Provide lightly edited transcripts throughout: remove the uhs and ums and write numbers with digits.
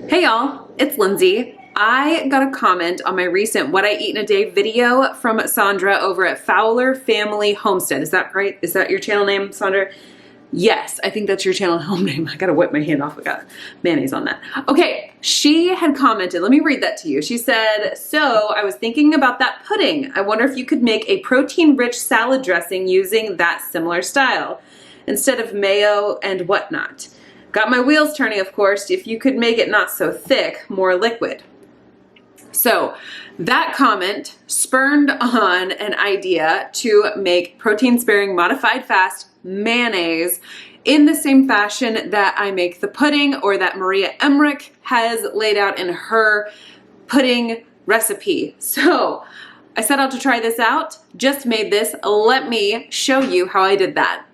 Hey y'all, it's Lindsay. I got a comment on my recent What I Eat in a Day video from Sandra over at Fowler Family Homestead. Is that right? Is that your channel name, Sandra? Yes, I think that's your channel home name. I gotta wipe my hand off. I got mayonnaise on that. Okay, she had commented. Let me read that to you. She said, so I was thinking about that pudding. I wonder if you could make a protein-rich salad dressing using that similar style instead of mayo and whatnot. Got my wheels turning, of course, if you could make it not so thick, more liquid. So that comment spurned on an idea to make protein-sparing modified fast mayonnaise in the same fashion that I make the pudding, or that Maria Emmerich has laid out in her pudding recipe. So I set out to try this out, just made this. Let me show you how I did that.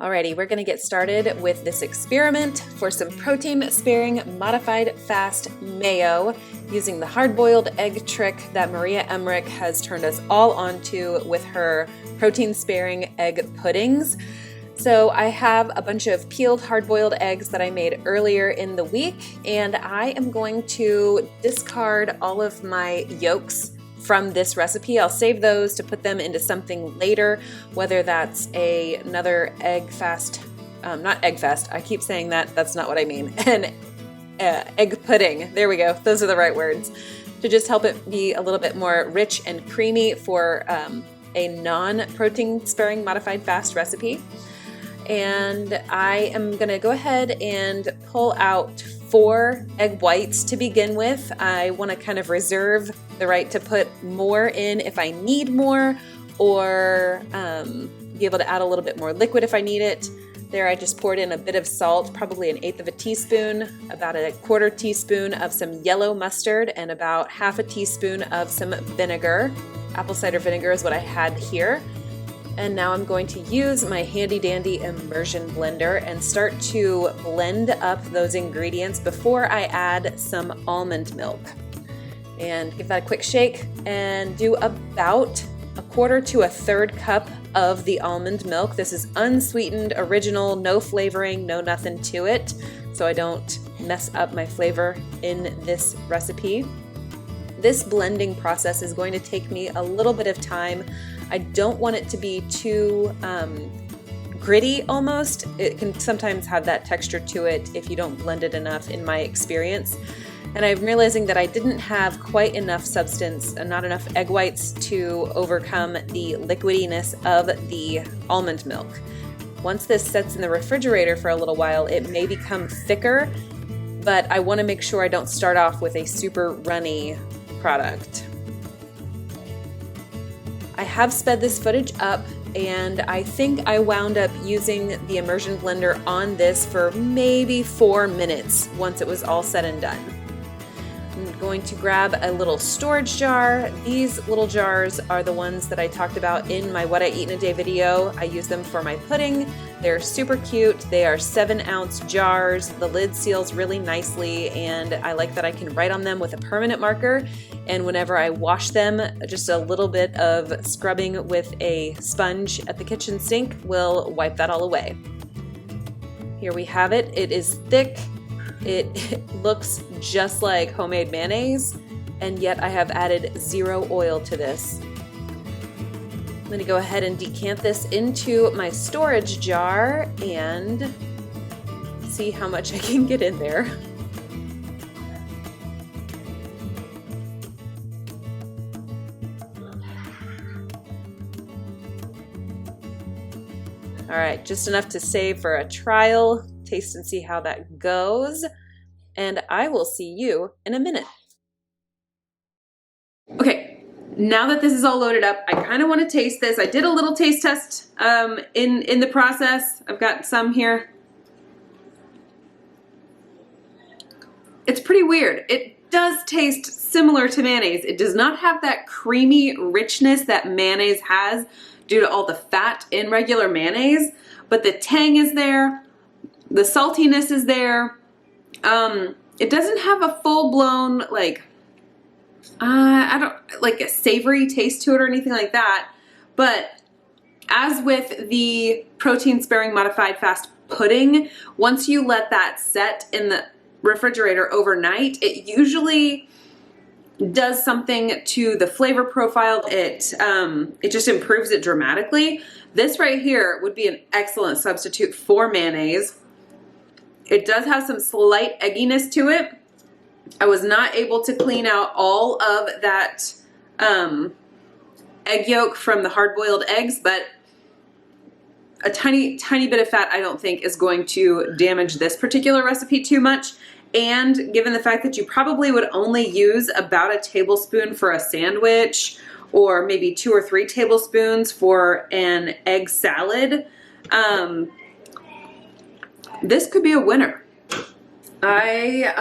Alrighty, we're gonna get started with this experiment for some protein-sparing modified fast mayo using the hard-boiled egg trick that Maria Emmerich has turned us all onto with her protein-sparing egg puddings. So I have a bunch of peeled hard-boiled eggs that I made earlier in the week, and I am going to discard all of my yolks from this recipe. I'll save those to put them into something later, whether that's another egg fast, not egg fast, I keep saying that, that's not what I mean, an egg pudding, there we go, those are the right words, to just help it be a little bit more rich and creamy for a non-protein sparing modified fast recipe. And I am gonna go ahead and pull out 4 egg whites to begin with. I want to kind of reserve the right to put more in if I need more, or be able to add a little bit more liquid if I need it. There I just poured in a bit of salt, probably 1/8 teaspoon, about 1/4 teaspoon of some yellow mustard, and about 1/2 teaspoon of some vinegar. Apple cider vinegar is what I had here. And now I'm going to use my handy dandy immersion blender and start to blend up those ingredients before I add some almond milk. And give that a quick shake and do about 1/4 to 1/3 cup of the almond milk. This is unsweetened, original, no flavoring, no nothing to it, so I don't mess up my flavor in this recipe. This blending process is going to take me a little bit of time. I don't want it to be too gritty almost. It can sometimes have that texture to it if you don't blend it enough, in my experience. And I'm realizing that I didn't have quite enough substance, not enough egg whites to overcome the liquidiness of the almond milk. Once this sits in the refrigerator for a little while, it may become thicker, but I want to make sure I don't start off with a super runny product. I have sped this footage up, and I think I wound up using the immersion blender on this for maybe 4 minutes once it was all said and done. I'm going to grab a little storage jar. These little jars are the ones that I talked about in my What I Eat in a Day video. I use them for my pudding. They're super cute. They are 7-ounce jars. The lid seals really nicely, and I like that I can write on them with a permanent marker. And whenever I wash them, just a little bit of scrubbing with a sponge at the kitchen sink will wipe that all away. Here we have it. It is thick. It looks just like homemade mayonnaise, and yet I have added 0 oil to this. I'm going to go ahead and decant this into my storage jar and see how much I can get in there. All right, just enough to save for a trial. Taste and see how that goes, and I will see you in a minute. Okay, now that this is all loaded up, I kind of want to taste this. I did a little taste test in the process. I've got some here. It's pretty weird. It does taste similar to mayonnaise. It does not have that creamy richness that mayonnaise has due to all the fat in regular mayonnaise, but the tang is there. The saltiness is there. It doesn't have a full-blown, like, I don't, like a savory taste to it or anything like that. But as with the protein sparing modified fast pudding, once you let that set in refrigerator overnight, it usually does something to the flavor profile. It just improves it dramatically. This right here would be an excellent substitute for mayonnaise. It does have some slight egginess to it. I was not able to clean out all of that egg yolk from the hard-boiled eggs, but a tiny bit of fat I don't think is going to damage this particular recipe too much. And given the fact that you probably would only use about a tablespoon for a sandwich, or maybe 2 or 3 tablespoons for an egg salad, this could be a winner. I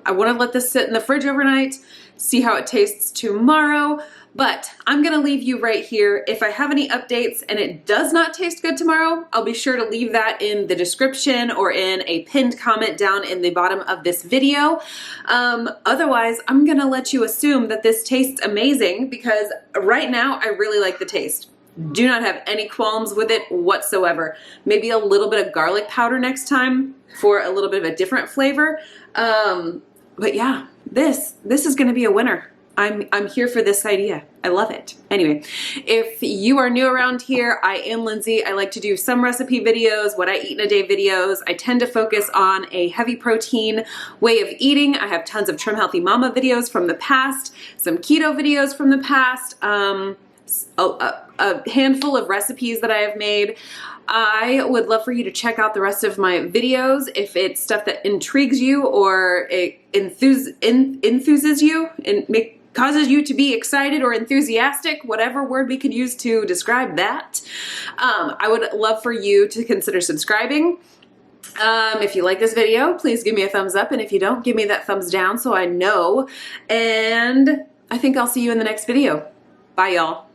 want to let this sit in the fridge overnight, see how it tastes tomorrow, but I'm going to leave you right here. If I have any updates and it does not taste good tomorrow, I'll be sure to leave that in the description or in a pinned comment down in the bottom of this video. Otherwise, I'm going to let you assume that this tastes amazing, because right now I really like the taste. Do not have any qualms with it whatsoever. Maybe a little bit of garlic powder next time for a little bit of a different flavor. But yeah, this is going to be a winner. I'm here for this idea. I love it. Anyway, if you are new around here, I am Lindsey. I like to do some recipe videos, what I eat in a day videos. I tend to focus on a heavy protein way of eating. I have tons of Trim Healthy Mama videos from the past, some keto videos from the past, a handful of recipes that I have made. I would love for you to check out the rest of my videos if it's stuff that intrigues you or it enthuses you and causes you to be excited or enthusiastic, whatever word we could use to describe that. I would love for you to consider subscribing. If you like this video, please give me a thumbs up, and if you don't, give me that thumbs down so I know. And I think I'll see you in the next video. Bye, y'all.